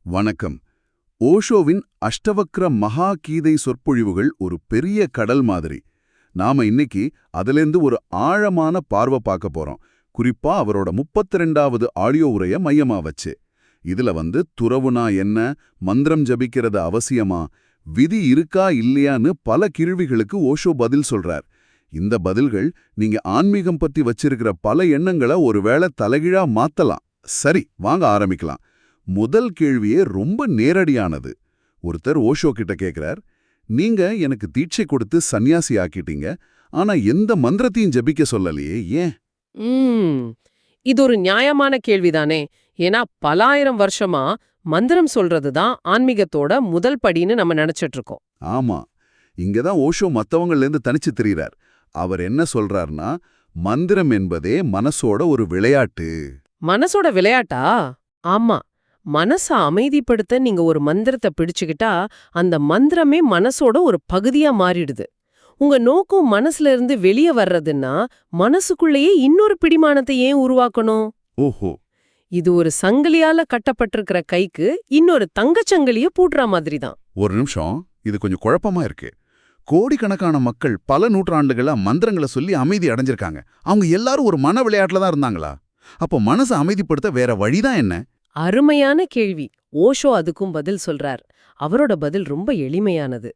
வணக்கம். ஓஷோவின் அஷ்டவக்ர மகா கீதை சொற்பொழிவுகள் ஒரு பெரிய கடல் மாதிரி. நாம இன்னைக்கு அதிலேந்து ஒரு ஆழமான பார்வை பார்க்க போறோம். குறிப்பா அவரோட 32வது ஆடியோ உரைய மையமா வச்சு. இதுல துறவுனா என்ன, மந்திரம் ஜபிக்கிறது அவசியமா, விதி இருக்கா இல்லையான்னு பல கேள்விகளுக்கு ஓஷோ பதில் சொல்றார். இந்த பதில்கள் நீங்க ஆன்மீகம் பத்தி வச்சிருக்கிற பல எண்ணங்களை ஒருவேளை தலைகீழா மாத்தலாம். சரி, வாங்க ஆரம்பிக்கலாம். முதல் கேள்வியே ரொம்ப நேரடியானது. ஒருத்தர் ஓஷோ கிட்ட கேட்கிறார், நீங்க எனக்கு தீட்சை கொடுத்து சன்னியாசி ஆக்கிட்டீங்க, ஆனா எந்த மந்திரத்தையும் ஜபிக்க சொல்லலையே, ஏன்? இது ஒரு நியாயமான கேள்விதானே. ஏன்னா பலாயிரம் வருஷமா மந்திரம் சொல்றதுதான் ஆன்மீகத்தோட முதல் படின்னு நம்ம நினைச்சிட்டு இருக்கோம். ஆமா, இங்கதான் ஓஷோ மத்தவங்கள்லேருந்து தனிச்சு தெரிகிறார். அவர் என்ன சொல்றார்னா, மந்திரம் என்பதே மனசோட ஒரு விளையாட்டு. மனசோட விளையாட்டா? ஆமா. மனச அமைதிப்படுத்த நீங்க ஒரு மந்திரத்தை பிடிச்சுக்கிட்டா அந்த மந்திரமே மனசோட ஒரு பகுதியா மாறிடுது. உங்க நோக்கம் மனசுல இருந்து வெளியே வர்றதுன்னா மனசுக்குள்ளேயே இன்னொரு பிடிமானத்தை ஏன் உருவாக்கணும்? ஓஹோ, இது ஒரு சங்கிலியால கட்டப்பட்டிருக்கிற கைக்கு இன்னொரு தங்கச்சங்கிலிய பூட்டுற மாதிரி தான். ஒரு நிமிஷம், இது கொஞ்சம் குழப்பமா இருக்கு. கோடிக்கணக்கான மக்கள் பல நூற்றாண்டுகளா மந்திரங்களை சொல்லி அமைதி அடைஞ்சிருக்காங்க. அவங்க எல்லாரும் ஒரு மன விளையாட்டுல தான் இருந்தாங்களா? அப்போ மனசை அமைதிப்படுத்த வேற வழிதான் என்ன? அருமையான கேள்வி. ஓஷோ அதுக்கும் பதில் சொல்றார். அவரோட பதில் ரொம்ப எளிமையானது.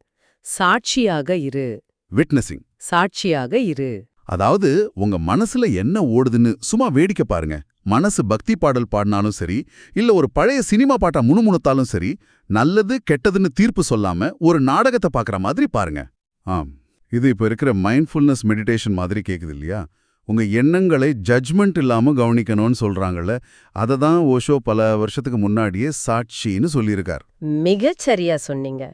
சாட்சியாக இரு. விட்னஸிங். சாட்சியாக இரு. அதாவது உங்க மனசுல என்ன ஓடுதுன்னு சும்மா வேடிக்கை பாருங்க. மனசு பக்தி பாடல் பாடினாலும் சரி, இல்ல ஒரு பழைய சினிமா பாட்டா முணுமுணுத்தாலும் சரி, நல்லது கெட்டதுன்னு தீர்ப்பு சொல்லாம ஒரு நாடகத்தை பாக்குற மாதிரி பாருங்க. இது இப்ப இருக்கிற மைண்ட்ஃபுல்னஸ் மெடிடேஷன் மாதிரி கேக்குது இல்லையா? உங்க எண்ணங்களை ஜட்ஜ்மெண்ட் இல்லாம கவனிக்கணும்னு சொல்றாங்கல்ல, அதை தான் ஓஷோ பல வருஷத்துக்கு முன்னாடியே சாட்சின்னு சொல்லியிருக்கார். மிகச்சரியா சொன்னீங்க.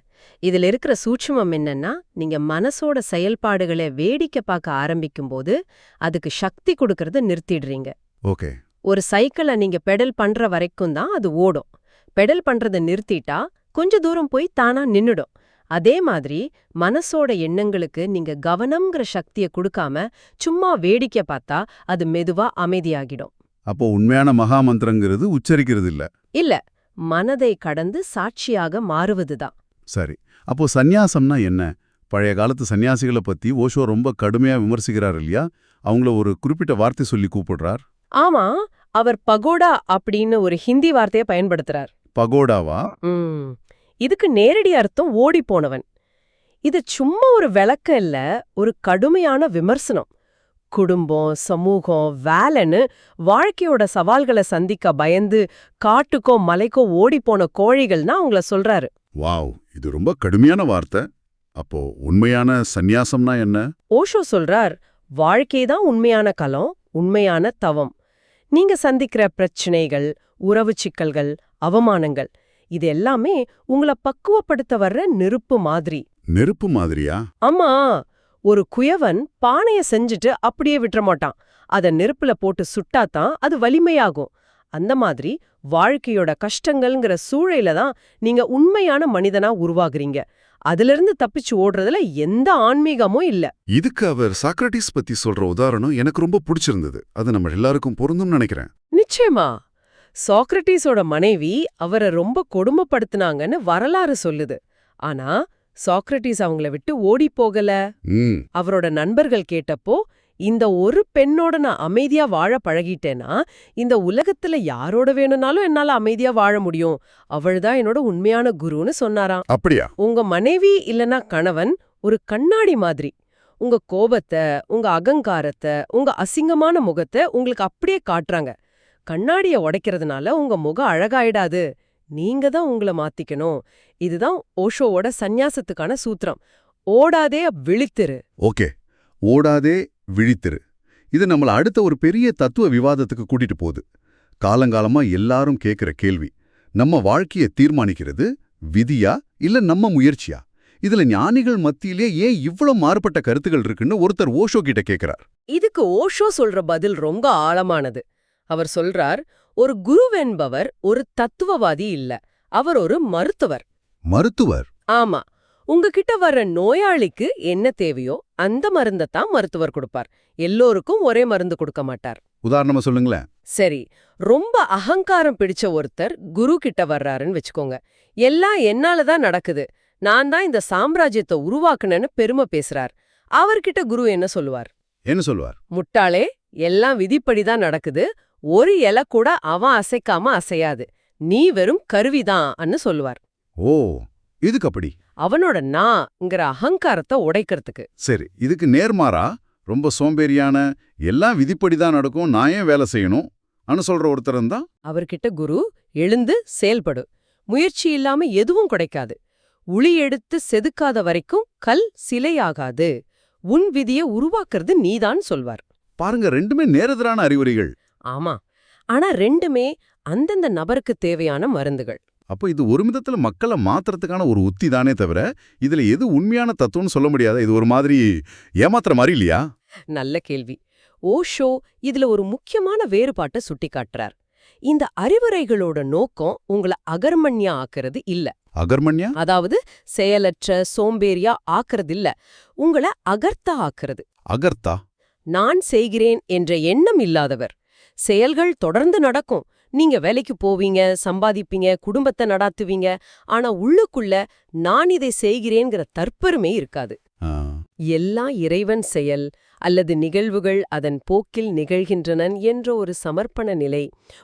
இதுல இருக்கிற சூட்சுமம் என்னன்னா, நீங்க மனசோட செயல்பாடுகளை வேடிக்கை பார்க்க ஆரம்பிக்கும் போது அதுக்கு சக்தி கொடுக்கறத நிறுத்திடுறீங்க. ஓகே. ஒரு சைக்கிளை நீங்க பெடல் பண்ற வரைக்கும் தான் அது ஓடும். பெடல் பண்றதை நிறுத்திட்டா கொஞ்ச தூரம் போய் தானா நின்னுடும். அதே மாதிரி மனசோட எண்ணங்களுக்கு நீங்க கவனம்ங்கிற சக்தியை கொடுக்காம சும்மா வேடிக்கை பார்த்தா அது மெதுவா அமைதியாகிடும். அப்போ உண்மையான மகா மந்திரங்கிறது உச்சரிக்கிறது இல்ல. இல்ல, மனதை கடந்து சாட்சியாக மாறுவதுதான். சரி, அப்போ சந்நியாசம்னா என்ன? பழைய காலத்து சன்னியாசிகளை பத்தி ஓஷோ ரொம்ப கடுமையா விமர்சிக்கிறார் இல்லையா? அவங்கள ஒரு குறிப்பிட்ட வார்த்தை சொல்லி கூப்பிடுறார். ஆமா, அவர் பகோடா அப்படின்னு ஒரு ஹிந்தி வார்த்தையை பயன்படுத்துறார். பகோடாவா? இதுக்கு நேரடி அர்த்தம் ஓடி போனவன். இது சும்மா ஒரு விளக்கம் இல்ல, ஒரு கடுமையான விமர்சனம். குடும்பம், சமூகம், வேலைன்னு வாழ்க்கையோட சவால்களை சந்திக்க பயந்து காட்டுக்கோ மலைக்கோ ஓடி போன கோழிகள்னா அவங்கள சொல்றாரு. வாவ், இது ரொம்ப கடுமையான வார்த்தை. அப்போ உண்மையான சந்நியாசம்னா என்ன? ஓஷோ சொல்றார், வாழ்க்கைதான் உண்மையான களம், உண்மையான தவம். நீங்க சந்திக்கிற பிரச்சனைகள், உறவு சிக்கல்கள், அவமானங்கள், இது எல்லாமே உங்களை பக்குவப்படுத்த வர்ற நெருப்பு மாதிரி. நெருப்பு மாதிரியா? ஆமா, ஒரு குயவன் பானைய செஞ்சுட்டு அப்படியே விட்டுற மாட்டான். அத நெருப்புல போட்டு சுட்டாதான் அது வலிமையாகும். அந்த மாதிரி வாழ்க்கையோட கஷ்டங்கள்ங்கிற சூழல தான் நீங்க உண்மையான மனிதனா உருவாகுறீங்க. அதிலிருந்து தப்பிச்சு ஓடுறதுல எந்த ஆன்மீகமும் இல்ல. இதுக்கு அவர் சாக்ரட்டிஸ் பத்தி சொல்ற உதாரணம் எனக்கு ரொம்ப பிடிச்சிருந்தது. அது நம்ம எல்லாருக்கும் பொருந்தும்னு நினைக்கிறேன். நிச்சயமா. சாக்ரட்டிஸோட மனைவி அவரை ரொம்ப கொடுமைப்படுத்தினாங்கன்னு வரலாறு சொல்லுது. ஆனா சாக்ரட்டிஸ் அவங்கள விட்டு ஓடி போகல. அவரோட நண்பர்கள் கேட்டப்போ, இந்த ஒரு பெண்ணோட நான் அமைதியா வாழ பழகிட்டேன்னா இந்த உலகத்துல யாரோட வேணும்னாலும் என்னால அமைதியா வாழ முடியும். அவள்தான் என்னோட உண்மையான குருன்னு சொன்னாராம். அப்படியா? உங்க மனைவி இல்லனா கணவன் ஒரு கண்ணாடி மாதிரி. உங்க கோபத்தை, உங்க அகங்காரத்தை, உங்க அசிங்கமான முகத்தை உங்களுக்கு அப்படியே காட்டுறாங்க. கண்ணாடிய உடைக்கிறதுனால உங்க முகம் அழகாயிடாது. நீங்க தான் உங்களை மாத்திக்கணும். இதுதான் ஓஷோவோட சந்நியாசத்துக்கான சூத்திரம். ஓடாதே, விழித்திரு. ஓகே, ஓடாதே விழித்திரு. இது நம்மள அடுத்த ஒரு பெரிய தத்துவ விவாதத்துக்கு கூட்டிட்டு போகுது. காலங்காலமா எல்லாரும் கேட்கிற கேள்வி, நம்ம வாழ்க்கையை தீர்மானிக்கிறது விதியா இல்ல நம்ம முயற்சியா? இதுல ஞானிகள் மத்தியிலே ஏன் இவ்வளவு மாறுபட்ட கருத்துகள் இருக்குன்னு ஒருத்தர் ஓஷோ கிட்ட கேட்கிறார். இதுக்கு ஓஷோ சொல்ற பதில் ரொம்ப ஆழமானது. அவர் சொல்றார், ஒரு குருவென்பவர் ஒரு தத்துவவாதி இல்ல, அவர் ஒரு மருத்துவர். மருத்துவர்? ஆமா. உங்ககிட்ட வர்ற நோயாளிக்கு என்ன தேவையோ அந்த மருந்தத்தான் மருத்துவர் கொடுப்பார். எல்லோருக்கும் ஒரே மருந்து கொடுக்க மாட்டார். உதாரணமா சொல்லுங்களேன். சரி, ரொம்ப அகங்காரம் பிடிச்ச ஒருத்தர் குரு கிட்ட வர்றாருன்னு வச்சுக்கோங்க. எல்லாம் என்னால தான் நடக்குது, நான் தான் இந்த சாம்ராஜ்யத்தை உருவாக்குனேன்னு பெருமை பேசுறார். அவர்கிட்ட குரு என்ன சொல்லுவார்? என்ன சொல்லுவார்? முட்டாளே, எல்லாம் விதிப்படி தான் நடக்குது, ஒரு இலை கூட அவன் அசைக்காம அசையாது, நீ வெறும் கருவிதான்னு சொல்லுவார். ஓ, இதுக்கு அப்படி? அவனோட நான்ங்கிற அகங்காரத்தை உடைக்கிறதுக்கு. சரி, இதுக்கு நேர்மாறா ரொம்ப சோம்பேறியான, எல்லாம் விதிப்படிதான் நடக்கும், நான் ஏன் வேலை செய்யணும் அனு சொல்ற ஒருத்தர் இருந்தா? அவர்கிட்ட குரு, எழுந்து செயல்படு, முயற்சி இல்லாம எதுவும் கிடைக்காது, உளி எடுத்து செதுக்காத வரைக்கும் கல் சிலையாகாது, உன் விதிய உருவாக்குறது நீதான் சொல்வார். பாருங்க, ரெண்டுமே நேரெதிரான அறிவுரைகள். ஆமா, ஆனா ரெண்டுமே அந்தந்த நபருக்கு தேவையான மருந்துகள். அப்போ இது ஒரு விதத்துல மக்களை மாத்துறதுக்கான ஒரு உத்தி தானே தவிர, இதுல எது உண்மையான தத்துவம்னு சொல்ல முடியாத. இது ஒரு மாதிரி ஏமாத்துற மாதிரி இல்லையா? நல்ல கேள்வி. ஓஷோ இதுல ஒரு முக்கியமான வேறுபாட்டை சுட்டிக்காட்டுறார். இந்த அறிவுரைகளோட நோக்கம் உங்களை அகர்மண்யா ஆக்குறது இல்ல. அகர்மண்யா? அதாவது செயலற்ற சோம்பேறியா ஆக்குறது இல்ல, உங்களை அகர்த்தா ஆக்குறது. அகர்த்தா? நான் செய்கிறேன் என்ற எண்ணம் இல்லாதவர். செயல்கள் தொடர்ந்து நடக்கும், நீங்க வேலைக்கு போவீங்க, சம்பாதிப்பீங்க, குடும்பத்தை நடாத்துவீங்க. ஆனா உள்ளுக்குள்ள நான் இதை செய்கிறேங்கிற தற்பெருமை இருக்காது. எல்லாம் இறைவன் செயல் அல்லது நிகழ்வுகள் அதன் போக்கில் நிகழ்கின்றன என்ற ஒரு சமர்ப்பண நிலை,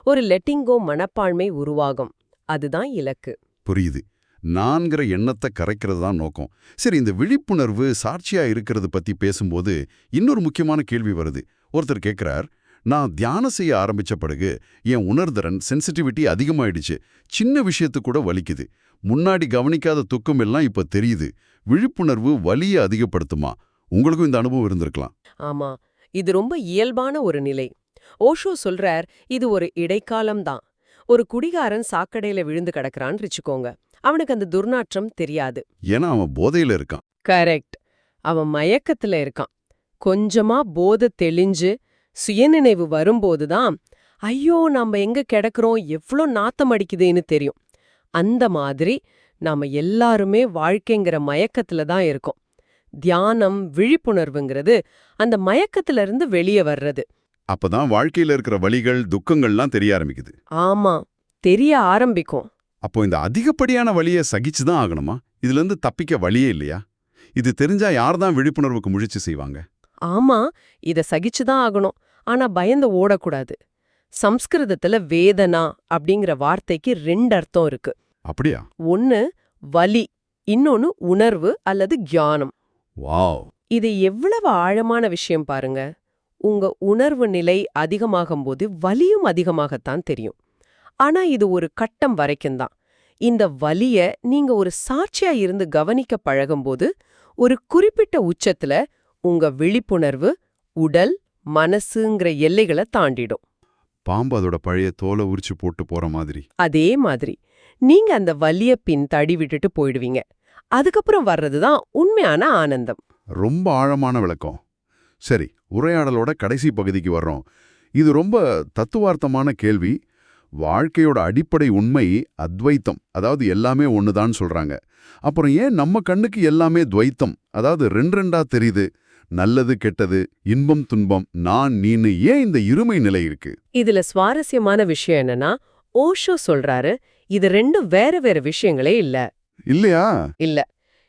ஒரு லெட்டிங்கோ மனப்பான்மை உருவாகும். அதுதான் இலக்கு. புரியுது. நான்கிற எண்ணத்தை கரைக்கிறது தான் நோக்கம். சரி, இந்த விழிப்புணர்வு சாட்சியா இருக்கிறது பத்தி பேசும்போது இன்னொரு முக்கியமான கேள்வி வருது. ஒருத்தர் கேட்கிறார், நான் தியானம் செய்ய ஆரம்பிச்ச பிறகு என் உணர்திறன் சென்சிட்டிவிட்டி அதிகமாயிடுச்சு, சின்ன விஷயத்து கூட வலிக்குது, முன்னாடி கவனிக்காத துக்கம் எல்லாம் இப்ப தெரியுது. விழிப்புணர்வு வலியை அதிகப்படுத்துமா? உங்களுக்கும் இந்த அனுபவம் இருந்திருக்கலாம். ஆமா, இது ரொம்ப இயல்பான ஒரு நிலை. ஓஷோ சொல்றார், இது ஒரு இடைக்காலம்தான். ஒரு குடிகாரன் சாக்கடையில விழுந்து கிடக்குறான்னு வச்சுக்கோங்க, அவனுக்கு அந்த துர்நாற்றம் தெரியாது. ஏன்னா அவன் போதையில இருக்கான். கரெக்ட், அவன் மயக்கத்துல இருக்கான். கொஞ்சமா போதை தெளிஞ்சு சுயநினைவு வரும்போதுதான், ஐயோ நாம எங்க கிடக்குறோம், எவ்ளோ நாத்தம் அடிக்குதுன்னு தெரியும். அந்த மாதிரி நாம எல்லாருமே வாழ்க்கைங்கிற மயக்கத்துல தான் இருக்கோம். தியானம், விழிப்புணர்வுங்கிறது அந்த மயக்கத்துல இருந்து வெளியே வர்றது. அப்பதான் வாழ்க்கையில இருக்கிற வலிகள் துக்கங்கள்லாம் தெரிய ஆரம்பிக்குது. ஆமா, தெரிய ஆரம்பிக்கும். அப்போ இந்த அதிகப்படியான வலியை சகிச்சுதான் ஆகணுமா? இதுல இருந்து தப்பிக்க வழியே இல்லையா? இது தெரிஞ்சா யார்தான் விழிப்புணர்வுக்கு முயற்சி செய்வாங்க? ஆமா, இத சகிச்சுதான் ஆகணும். ஆனா பயந்து ஓடக்கூடாது. சம்ஸ்கிருதத்துல வேதனா அப்படிங்கிற வார்த்தைக்கு 2 அர்த்தம் இருக்கு. அப்படியா? ஒன்னு வலி, இன்னொன்னு உணர்வு அல்லது ஞானம். வாவ், இது எவ்வளவு ஆழமான விஷயம் பாருங்க. உங்க உணர்வு நிலை அதிகமாகும்போது வலியும் அதிகமாகத்தான் தெரியும். ஆனா இது ஒரு கட்டம் வரைக்கும்தான். இந்த வலிய நீங்க ஒரு சாட்சியா இருந்து கவனிக்க பழகும்போது ஒரு குறிப்பிட்ட உச்சத்துல உங்க விழிப்புணர்வு உடல் மனசுங்கிற எல்லைகளை தாண்டிடும். பாம்பு அதோட பழைய தோலை உரிச்சு போட்டு போற மாதிரி. அதே மாதிரி நீங்க அந்த வலிய பின் தடி விட்டுட்டு போயிடுவீங்க. அதுக்கப்புறம் வர்றதுதான் உண்மையான ஆனந்தம். ரொம்ப ஆழமான விளக்கம். சரி, உரையாடலோட கடைசி பகுதிக்கு வர்றோம். இது ரொம்ப தத்துவார்த்தமான கேள்வி. வாழ்க்கையோட அடிப்படை உண்மை அத்வைத்தம், அதாவது எல்லாமே ஒண்ணுதான் சொல்றாங்க. அப்புறம் ஏன் நம்ம கண்ணுக்கு எல்லாமே துவைத்தம், அதாவது ரெண்டா தெரியுது? நல்லது கெட்டது, இன்பம் துன்பம், நான் நீனு, ஏன் இந்த இருமை நிலை இருக்கு? இதுல சுவாரஸ்யமான விஷயம் என்னன்னா, ஓஷோ சொல்றாரு, இது ரெண்டும் வேற வேற விஷயங்களே இல்ல. இல்லையா? இல்ல,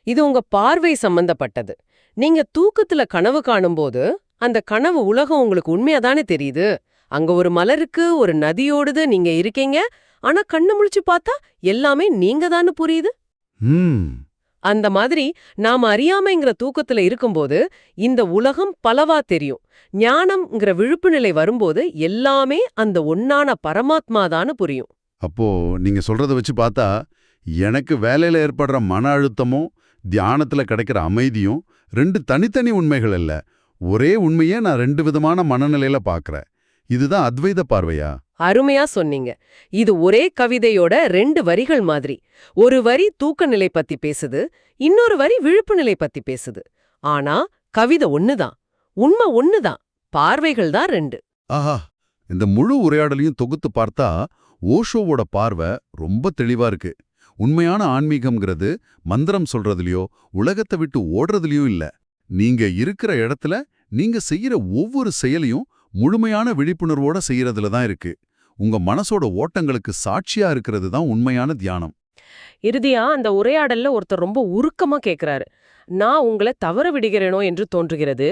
இது உங்க பார்வை சம்பந்தப்பட்டது. நீங்க தூக்கத்துல கனவு காணும்போது அந்த கனவு உலகம் உங்களுக்கு உண்மையாதானே தெரியுது. அங்க ஒரு மலருக்கு, ஒரு நதியோடுது, நீங்க இருக்கீங்க. ஆனா கண்ணு முழிச்சு பார்த்தா எல்லாமே நீங்க தானு புரியுது. அந்த மாதிரி நாம அறியாமைங்கிற தூக்கத்துல இருக்கும்போது இந்த உலகம் பலவா தெரியும். ஞானம்ங்கிற விழுப்பு நிலை வரும்போது எல்லாமே அந்த ஒன்னான பரமாத்மாதான்னு புரியும். அப்போ நீங்க சொல்றத வச்சு பார்த்தா, எனக்கு வேலையில ஏற்படுற மன அழுத்தமும் தியானத்துல கிடைக்கிற அமைதியும் 2 தனித்தனி உண்மைகள் அல்ல, ஒரே உண்மையே நான் 2 விதமான மனநிலையில பார்க்கறேன். இதுதான் அத்வைத பார்வையா? அருமையா சொன்னீங்க. இது ஒரே கவிதையோட 2 வரிகள் மாதிரி. ஒரு வரி தூக்க நிலை பத்தி பேசுது, இன்னொரு வரி விழுப்பு நிலை பத்தி பேசுது. ஆனா கவிதை ஒண்ணுதான், உண்மை ஒண்ணுதான், பார்வைகள் தான் 2. ஆஹா, இந்த முழு உரையாடலையும் தொகுத்து பார்த்தா ஓஷோவோட பார்வை ரொம்ப தெளிவா இருக்கு. உண்மையான ஆன்மீகம்ங்கிறது மந்திரம் சொல்றதுலயோ உலகத்தை விட்டு ஓடுறதுலயும் இல்ல. நீங்க இருக்கிற இடத்துல நீங்க செய்யற ஒவ்வொரு செயலையும் முழுமையான விழிப்புணர்வோட செய்யறதுல தான் இருக்கு. உங்க மனசோட ஓட்டங்களுக்கு சாட்சியா இருக்கிறது தான் உண்மையான தியானம். இறுதியா அந்த உரையாடல்ல ஒருத்தர் ரொம்ப உருக்கமா கேக்குறாரு. நான் உங்களை தவற விடுகிறேனோ என்று தோன்றுகிறது,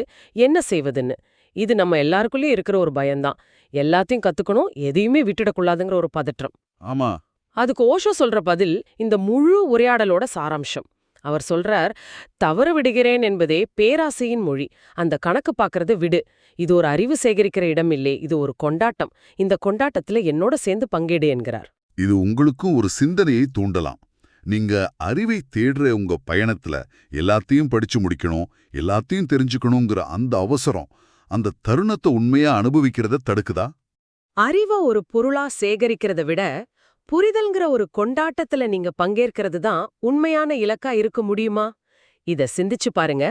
என்ன செய்வதுன்னு. இது நம்ம எல்லாருக்குள்ளயும் இருக்கிற ஒரு பயம்தான். எல்லாத்தையும் கத்துக்கணும், எதையுமே விட்டுடக்கூடாதுங்கிற ஒரு பதற்றம். ஆமா. அதுக்கு ஓஷோ சொல்ற பதில் இந்த முழு உரையாடலோட சாராம்சம். அவர் சொல்றார், தவற விடுகிறேன் என்பதே பேராசையின் மொழி. அந்த கணக்கு பார்க்கறத விடு. இது ஒரு அறிவு சேகரிக்கிற இடம் இல்லை, இது ஒரு கொண்டாட்டம். இந்த கொண்டாட்டத்துல என்னோட சேர்ந்து பங்கேடு என்கிறார். இது உங்களுக்கும் ஒரு சிந்தனையை தூண்டலாம். நீங்க அறிவை தேடுற உங்க பயணத்துல எல்லாத்தையும் படிச்சு முடிக்கணும், எல்லாத்தையும் தெரிஞ்சுக்கணுங்கிற அந்த அவசரம் அந்த தருணத்தை உண்மையா அனுபவிக்கிறத தடுக்குதா? அறிவை ஒரு பொருளா சேகரிக்கிறத விட புரிதல்ங்கிற ஒரு கொண்டாட்டத்துல நீங்க பங்கேற்கிறது தான் உண்மையான இலக்கா இருக்க முடியுமா? இத சிந்திச்சு பாருங்க.